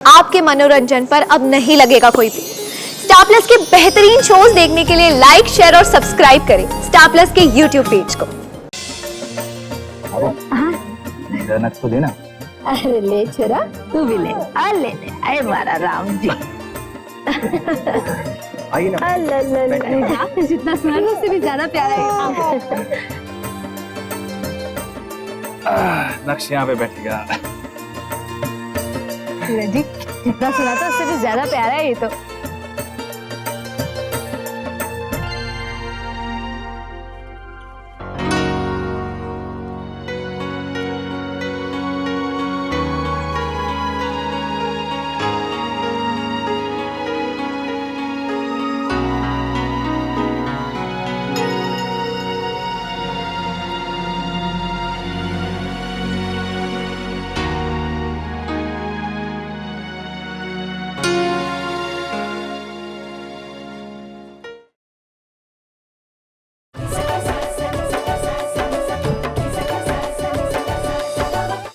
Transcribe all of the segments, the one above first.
आपके मनोरंजन पर अब नहीं लगेगा कोई भी। स्टार प्लस के बेहतरीन शोज देखने के लिए लाइक, शेयर और सब्सक्राइब करें स्टार प्लस के यूट्यूब पेज को। तो देना। अरे ले छोरा, तू भी ले। ले अरे हमारा राम जी। आइए ना। जितना सुना उससे भी ज्यादा प्यारा है। नक्श यहाँ पे बैठेगा। जी, जितना सुना था उससे भी ज्यादा प्यारा है ये तो।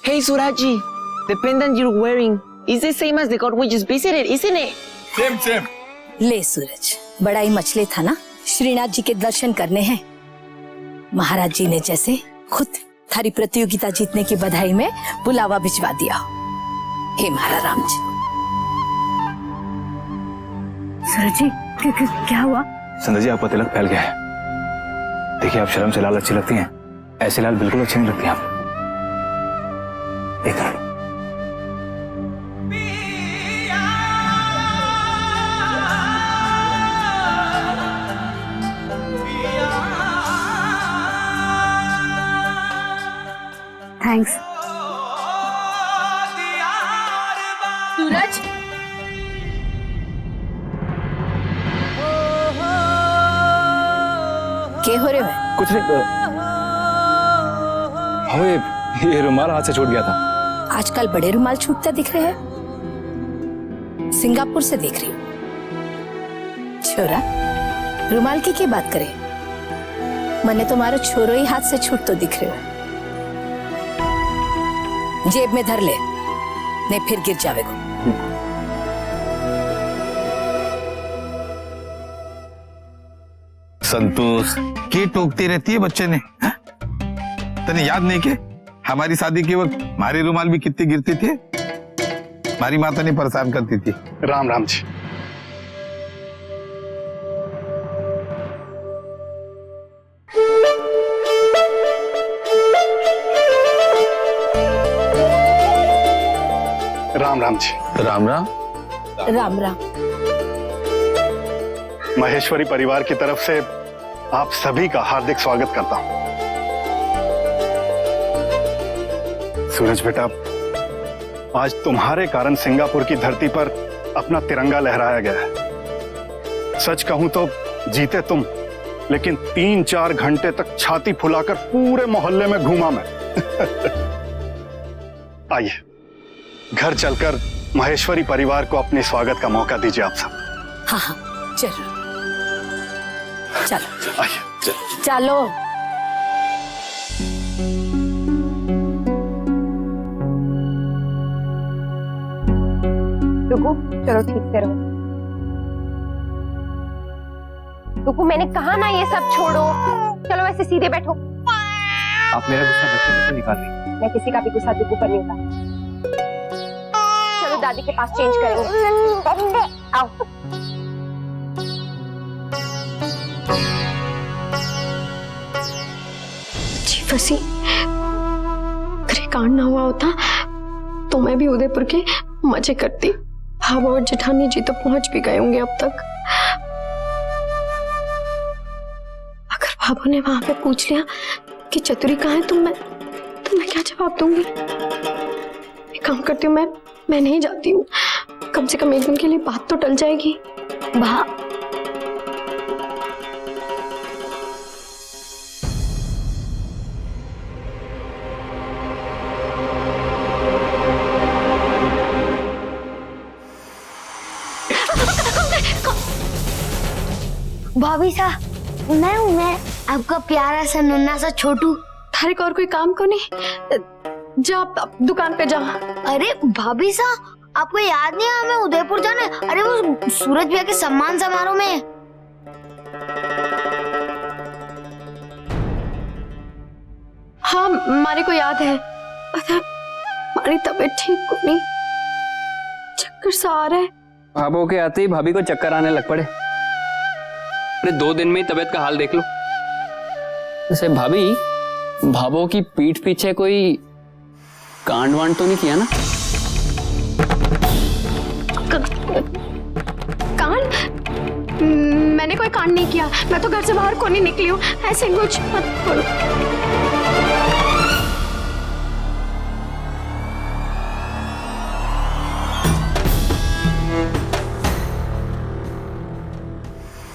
Hey Suraji, the pendant you're wearing is the same as the god we just visited, isn't it? Same. ले सूरज, बड़ा ही मछली था ना। श्रीनाथ जी के दर्शन करने हैं। महाराज जी ने जैसे खुद थारी प्रतियोगिता जीतने की बधाई में बुलावा भिजवा दिया। हे महाराज राम जी। सूरज जी, क्या हुआ? संध्या जी, आपका तिलक फैल गया है। देखिए, आप शर्म से लाल अच्छी लगती हैं, ऐसे लाल बिल्कुल अच्छी नहीं लगती आप। एक मिनट। थैंक्स। सूरज, क्या हो रहे हो? कुछ नहीं। हाँ, ये रुमाल हाथ से छूट गया था। आजकल बड़े रुमाल छूटते दिख रहे हैं। सिंगापुर से देख रही हूँ। छोरा, रुमाल की क्या बात करे? मने तुम्हारा छोरो ही हाथ से छूट तो दिख रहे हो। जेब में धर ले, नहीं फिर गिर जावेगो। संतोष की टोकती रहती है बच्चे ने। तने याद नहीं के हमारी शादी के वक्त हमारी रुमाल भी कितनी गिरती थी, हमारी माता ने परेशान करती थी। राम राम जी। राम राम जी। राम राम। राम राम। महेश्वरी परिवार की तरफ से आप सभी का हार्दिक स्वागत करता हूं। सूरज बेटा, आज तुम्हारे कारण सिंगापुर की धरती पर अपना तिरंगा लहराया गया है। सच कहूं तो जीते तुम, लेकिन 3-4 घंटे तक छाती फुलाकर पूरे मोहल्ले में घूमा मैं। आइए, घर चलकर महेश्वरी परिवार को अपने स्वागत का मौका दीजिए आप सब। हाँ हाँ, चलो चलो आइए चलो। रुको, चलो ठीक से रहो। रुको, मैंने कहा ना ये सब छोड़ो। चलो वैसे सीधे बैठो। आप मेरा गुस्सा बच्चे से निकाल रही। मैं किसी का भी गुस्सा दुखू पर नहीं होता। चलो दादी के पास चेंज करेंगे। आओ। जी फसी, अरे कांड ना हुआ होता तो मैं भी उदयपुर के मजे करती। भाभा और जेठानी जी तो पहुंच भी गए होंगे अब तक। अगर भाभा ने वहां पे पूछ लिया कि चतुरी कहाँ है तो मैं क्या जवाब दूंगी? एक काम करती हूँ, मैं नहीं जाती हूँ। कम से कम एक दिन के लिए बात तो टल जाएगी। भाभी साहब, मैं हूँ, मैं आपका प्यारा सा नन्हा सा छोटू। थारे को और कोई काम को नहीं? जा आप दुकान पे जा। अरे भाभी साहब, आपको याद नहीं है हमें उदयपुर जाना है? अरे वो सूरज भैया के सम्मान समारोह में। हाँ मारे को याद है, पता है हमारी तबीयत ठीक को नहीं, चक्कर सा आ रहा है। भाभो के आते ही भाभी को चक्कर आने लग पड़े। अरे 2 दिन में ही तबीयत का हाल देख लो। वैसे भाभी, भाभो की पीठ पीछे कोई कांड वांड तो नहीं किया ना? कांड? मैंने कोई कांड नहीं किया, मैं तो घर से बाहर को नहीं निकली हूँ, ऐसे कुछ मत बोलो।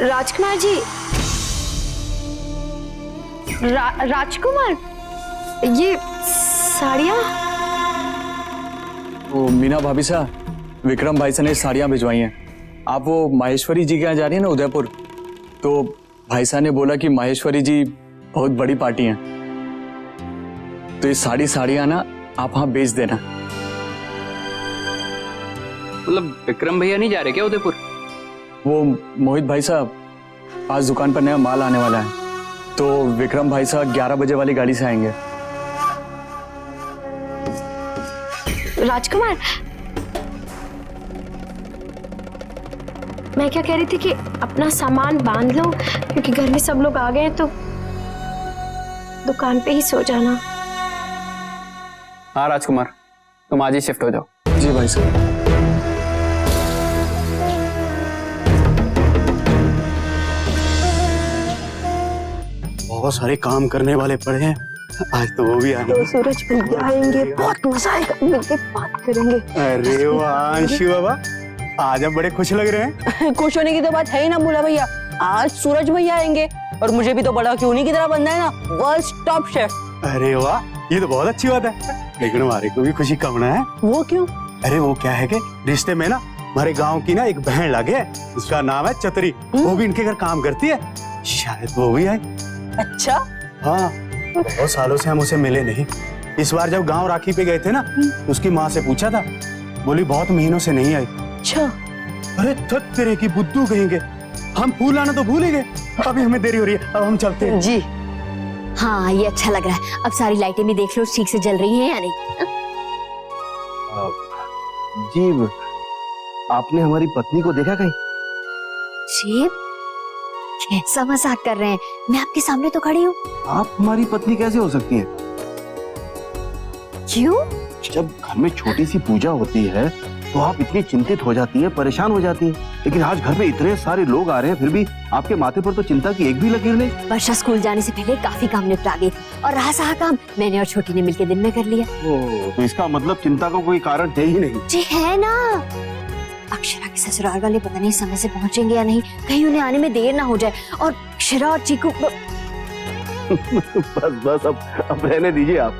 राजकुमार जी, राजकुमार, ये साड़ियाँ? वो मीना भाभी साहब, विक्रम भाई से ने साड़ियाँ भिजवाई हैं। आप वो माहेश्वरी जी के यहाँ जा रही है ना उदयपुर, तो भाई साहब ने बोला कि माहेश्वरी जी बहुत बड़ी पार्टी हैं, तो ये साड़ियाँ ना आप वहाँ बेच देना। मतलब विक्रम भैया नहीं जा रहे क्या उदयपुर? वो मोहित भाई साहब, आज दुकान पर नया माल आने वाला है, तो विक्रम भाई साहब 11 बजे वाली गाड़ी से आएंगे। राजकुमार, मैं क्या कह रही थी कि अपना सामान बांध लो, क्योंकि घर में सब लोग आ गए हैं, तो दुकान पे ही सो जाना। हाँ राजकुमार, तुम आज ही शिफ्ट हो जाओ। जी भाई साहब। बहुत सारे काम करने वाले पड़े हैं, आज तो वो भी आएंगे। सूरज भैया आएंगे, बहुत मजा आएगा, मिलके बात करेंगे। अरे वाह अंशु बाबा, आज आप बड़े खुश लग रहे हैं। खुश होने की तो बात है ही ना मुला भैया, आज सूरज भैया आएंगे और मुझे भी तो बड़ा क्यों नहीं की तरह बनना है ना, वर्ल्ड टॉप शेफ। अरे वाह, ये तो बहुत अच्छी बात है, लेकिन हमारे को भी खुशी कम ना है। वो क्यों? अरे वो क्या है कि रिश्ते में ना हमारे गांव की ना एक बहन लगे है, उसका नाम है चतुरी, वो भी इनके घर काम करती है, शायद वो भी आए। अच्छा? हाँ, बहुत सालों से हम उसे मिले नहीं। इस बार जब गांव राखी पे गए थे ना, उसकी माँ से पूछा था, बोली बहुत महीनों से नहीं आई। अच्छा? अरे थक तेरे की बुद्धू कहेंगे, हम फूल आना तो भूल ही गए। अभी हमें देरी हो रही है, अब हम चलते हैं। जी हाँ ये अच्छा लग रहा है। अब सारी लाइटें भी देख लो ठीक से जल रही हैं या नहीं। जी, आपने हमारी पत्नी को देखा कहीं? जी कैसा मजाक कर रहे हैं, मैं आपके सामने तो खड़ी हूँ। आप हमारी पत्नी कैसे हो सकती हैं? क्यों? जब घर में छोटी सी पूजा होती है तो आप इतनी चिंतित हो जाती है, परेशान हो जाती है, लेकिन आज घर में इतने सारे लोग आ रहे हैं, फिर भी आपके माथे पर तो चिंता की एक भी लकीर नहीं। वर्षा स्कूल जाने से पहले काफी काम निपटा गई और रहा सहा काम मैंने और छोटी ने मिलकर दिन में कर लिया। तो इसका मतलब चिंता का कोई कारण है ही नहीं। जी है ना। अक्षरा के ससुराल वाले पता नहीं समय से पहुंचेंगे या नहीं, कहीं उन्हें आने में देर ना हो जाए। और अक्षरा और चीकू बस अब रहने दीजिए आप।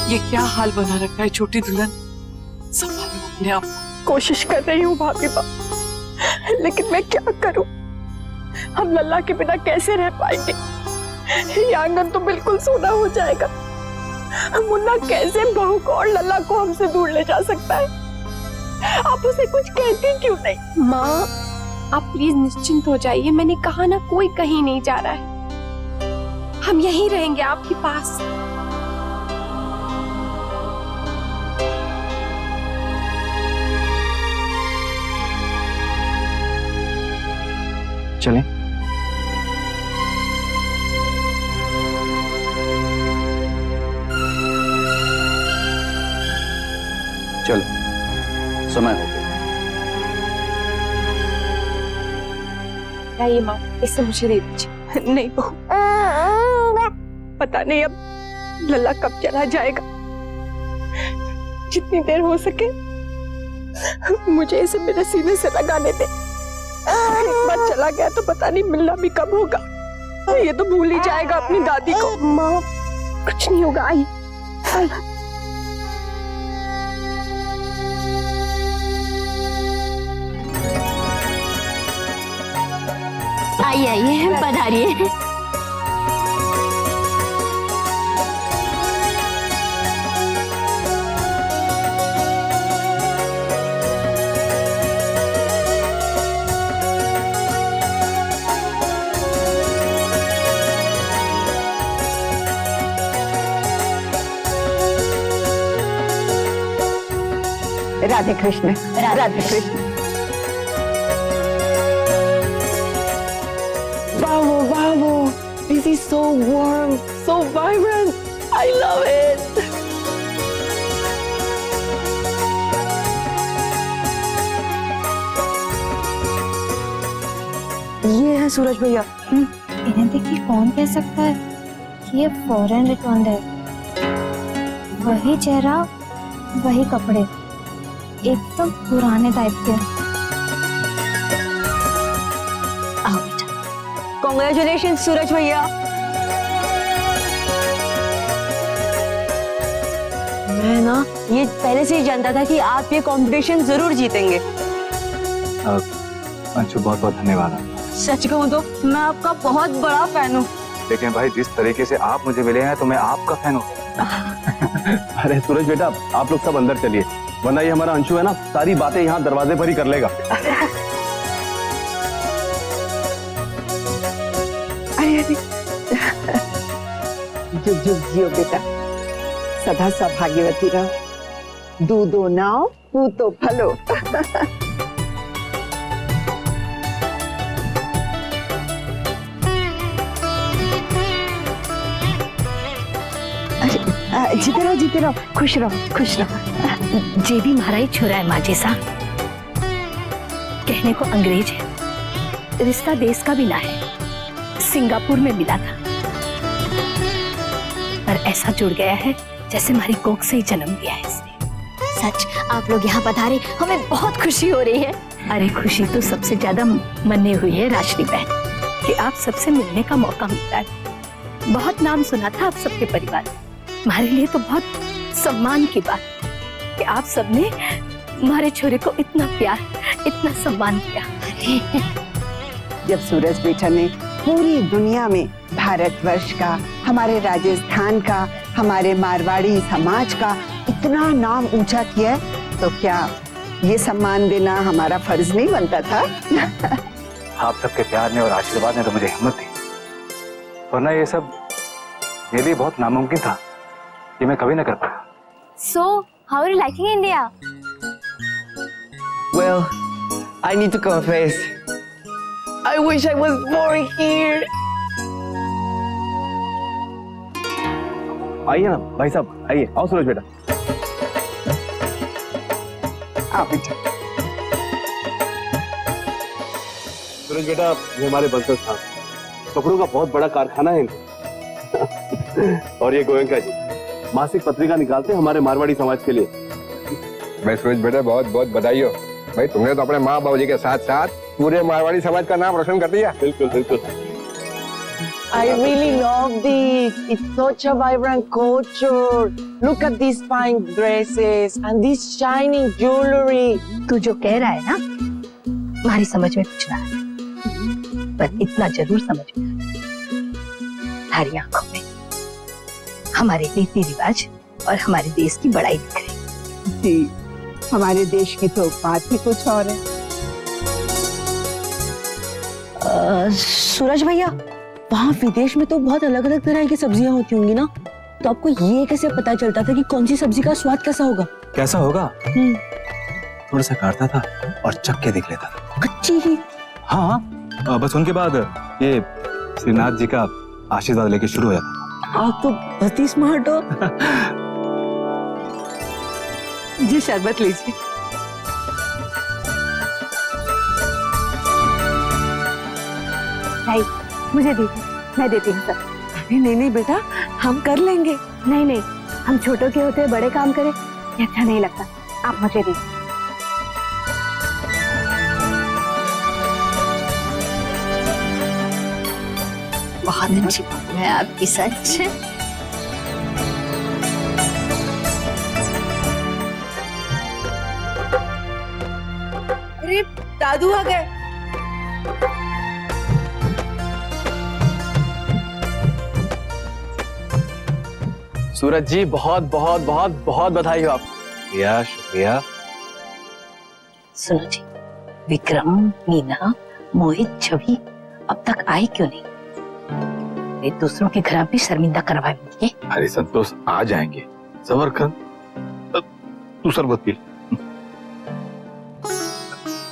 ये क्या हाल बना रखा है छोटी दुल्हन, संभालो अपने आप। कोशिश कर रही हूँ भाभी बा, लेकिन मैं क्या करूँ, हम लल्ला के बिना कैसे रह पाएंगे। ये आंगन तो बिल्कुल सूना हो जाएगा। मुन्ना कैसे बहू को और लल्ला को हमसे दूर ले जा सकता है। आप उसे कुछ कहती क्यों नहीं? माँ आप प्लीज निश्चिंत हो जाइए, मैंने कहा ना कोई कहीं नहीं जा रहा है, हम यहीं रहेंगे आपके पास। चलें? चलो, समय हो गया। ये माँ, इसे मुझे दे दीजिए। नहीं बहू, पता नहीं अब लल्ला कब चला जाएगा। जितनी देर हो सके मुझे इसे मेरे सीने से लगाने दे। एक बार चला गया तो पता नहीं मिलना भी कब होगा। ये तो भूल ही जाएगा अपनी दादी को। माँ कुछ नहीं होगा, आई आई। आइए आइए, पधारिए। Radhe Krishna, Radhe Krishna. Bravo, bravo! This is so warm, so vibrant. I love it. ये है सूरज भैया। इन्हें देखिए कौन कह सकता है कि ये फॉरेन रिटर्न है। वही चेहरा, वही कपड़े, एकदम पुराने टाइप के। आओ बेटा। कॉन्ग्रेचुलेशन सूरज भैया। मैं ना ये पहले से ही जानता था कि आप ये कंपटीशन जरूर जीतेंगे। अंशु बहुत बहुत धन्यवाद। सच कहूँ तो मैं आपका बहुत बड़ा फैन हूँ। लेकिन भाई जिस तरीके से आप मुझे मिले हैं तो मैं आपका फैन हूँ। अरे सूरज बेटा आप लोग सब अंदर चलिए, वरना ये हमारा अंशु है ना सारी बातें यहाँ दरवाजे पर ही कर लेगा। अरे जुग जुग जियो बेटा, सदा सौभाग्यवती रहो, दूधो नाव पूतो फलो। जीते रहो, खुश रहो, खुश रहो। जे भी महाराज छोरा है माँ जैसा, कहने को अंग्रेज है, रिश्ता देश का भी ना है, सिंगापुर में मिला था, पर ऐसा जुड़ गया है जैसे हमारी कोख से ही जन्म लिया है इसने। सच आप लोग यहाँ पधारे, हमें बहुत खुशी हो रही है। अरे खुशी तो सबसे ज्यादा मने हुई है राशि बहन कि आप सबसे मिलने का मौका मिलता है। बहुत नाम सुना था आप सबके परिवार में, हमारे लिए तो बहुत सम्मान की बात कि आप सबने हमारे छोरे को इतना प्यार, इतना सम्मान किया। जब सूरज बेटा ने पूरी दुनिया में भारतवर्ष का, हमारे राजस्थान का, हमारे मारवाड़ी समाज का इतना नाम ऊंचा किया है, तो क्या ये सम्मान देना हमारा फर्ज नहीं बनता था? आप सबके प्यार ने और आशीर्वाद ने तो मुझे हिम्मत दी, वरना ये सब मेरे लिए बहुत नामुमकिन था, ये मैं कभी ना कर पाया। So, how are you liking India? Well, I need to confess, I wish I was born here. आइए ना भाई साहब, आइए, आओ सूरज बेटा। आओ बेटा। सूरज बेटा ये हमारे बंसल साहब, कपड़ों का बहुत बड़ा कारखाना है और ये गोयंका जी मासिक पत्रिका निकालते हैं हमारे मारवाड़ी समाज के लिए। भाई सूरज बेटा बहुत बहुत बधाई हो भाई, तुमने तो अपने माँ बाबूजी के साथ साथ पूरे मारवाड़ी समाज का नाम रोशन कर दिया। बिल्कुल बिल्कुल। I really love this. It's such a vibrant culture. Look at these fine dresses and this shining jewelry. तू जो कह रहा है ना, हमारी समझ में कुछ ना है, पर इतना जरूर समझ में हमारी आंखों में हमारे रीति रिवाज और हमारे देश की बड़ाई दिख रही। जी, हमारे देश की तो बात ही कुछ और है। सूरज भैया, वहाँ विदेश में तो बहुत अलग अलग तरह की सब्जियाँ होती होंगी ना, तो आपको ये कैसे पता चलता था कि कौन सी सब्जी का स्वाद कैसा होगा? कैसा होगा? थोड़ा सा काटता था और चख के देख लेता था। कच्ची ही? हाँ, बस उनके बाद ये श्रीनाथ जी का आशीर्वाद लेके शुरू हो जाता। आप तो बहुत ही स्मार्ट हो। जी शरबत लीजिए। भाई मुझे दीजिए, मैं देती हूँ सब। नहीं नहीं बेटा, हम कर लेंगे। नहीं नहीं, हम छोटों के होते बड़े काम करें ये अच्छा नहीं लगता, आप मुझे दीजिए। बहुत अच्छी बात है आपकी, सच। अरे दादू आ गए। सूरज जी बहुत बहुत बहुत बहुत बधाई हो आप। शुक्रिया शुक्रिया। सुनो जी, विक्रम, मीना, मोहित, छवि अब तक आए क्यों नहीं? वे दूसरों के घर भी शर्मिंदा करवाएंगे। अरे संतोष आ जाएंगे, सबर कर। तू शरबत पी।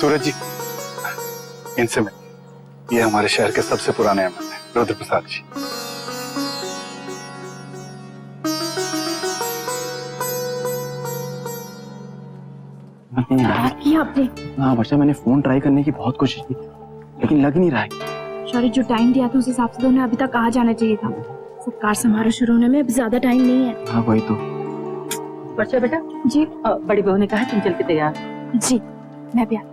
सूरज जी, इनसे मिल, ये हमारे शहर के सबसे पुराने एमएलए हैं, रुद्र प्रसाद जी। किया आपने? हाँ वर्षा, मैंने फोन ट्राई करने की बहुत कोशिश की लेकिन लग नहीं रहा है। सॉरी, जो टाइम दिया था उस हिसाब से तो उन्हें अभी तक आ जाना चाहिए था। सत्कार समारोह शुरू होने में अभी ज्यादा टाइम नहीं है। हाँ वही तो। वर्षा बेटा जी बड़ी बहू ने कहा तुम चल के तैयार। जी, मैं भी आइए।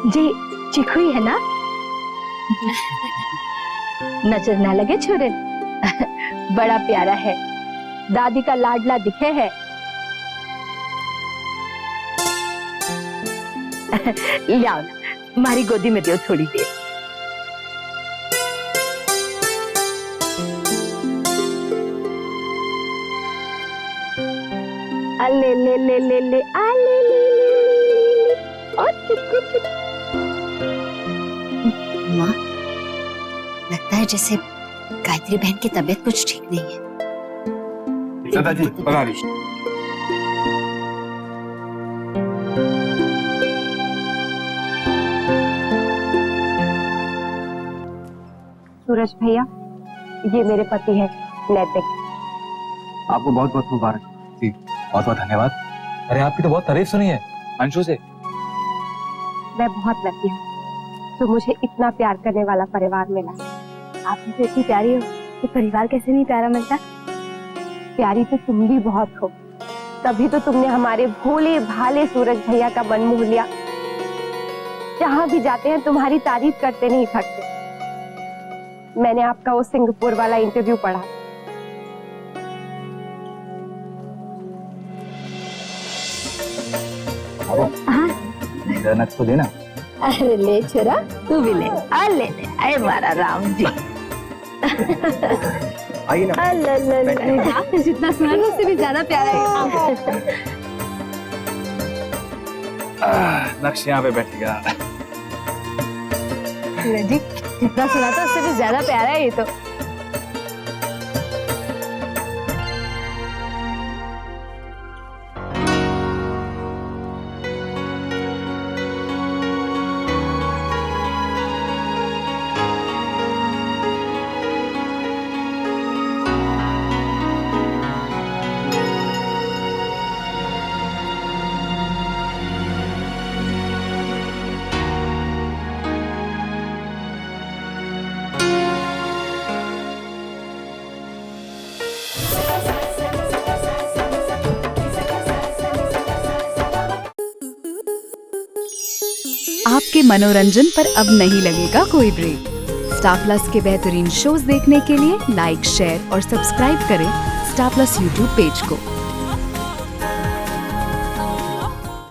जी चिक हुई है ना? नजर ना लगे छोरे, बड़ा प्यारा है, दादी का लाडला दिखे है। लियाओ ना, हमारी गोदी में दो थोड़ी देर। ले ले ले ले ले आ ले ले ले और चिक्कू चिक्कू। माँ, लगता है जैसे गायत्री बहन की तबीयत कुछ ठीक नहीं है। दादाजी बना रही। सूरज भैया, ये मेरे पति है नैतिक। आपको बहुत बहुत मुबारक। जी बहुत बहुत धन्यवाद। अरे आपकी तो बहुत तारीफ सुनी है अंशु से। मैं बहुत लकी हूँ जो मुझे इतना प्यार करने वाला परिवार मिला। आप मुझे इतनी प्यारी हो तो परिवार कैसे नहीं प्यारा मिलता। प्यारी तो तुम भी बहुत हो, तभी तो तुमने हमारे भोले भाले सूरज भैया का मन मोह लिया। जहाँ भी जाते हैं तुम्हारी तारीफ करते नहीं थकते। मैंने आपका वो सिंगापुर वाला इंटरव्यू पढ़ा। नक्स तो देना। अरे ले छोरा, तू भी ले। आ ले ले, आए हमारा राम जी। आइए ना। आपने जितना सुना था उससे भी ज्यादा प्यारा है। नक्श यहाँ पे बैठेगा। जी जितना सुना था उससे भी ज्यादा प्यारा है ये तो। आपके मनोरंजन पर अब नहीं लगेगा कोई ब्रेक। स्टार प्लस के बेहतरीन शोज देखने के लिए लाइक, शेयर और सब्सक्राइब करें स्टार प्लस यूट्यूब पेज को।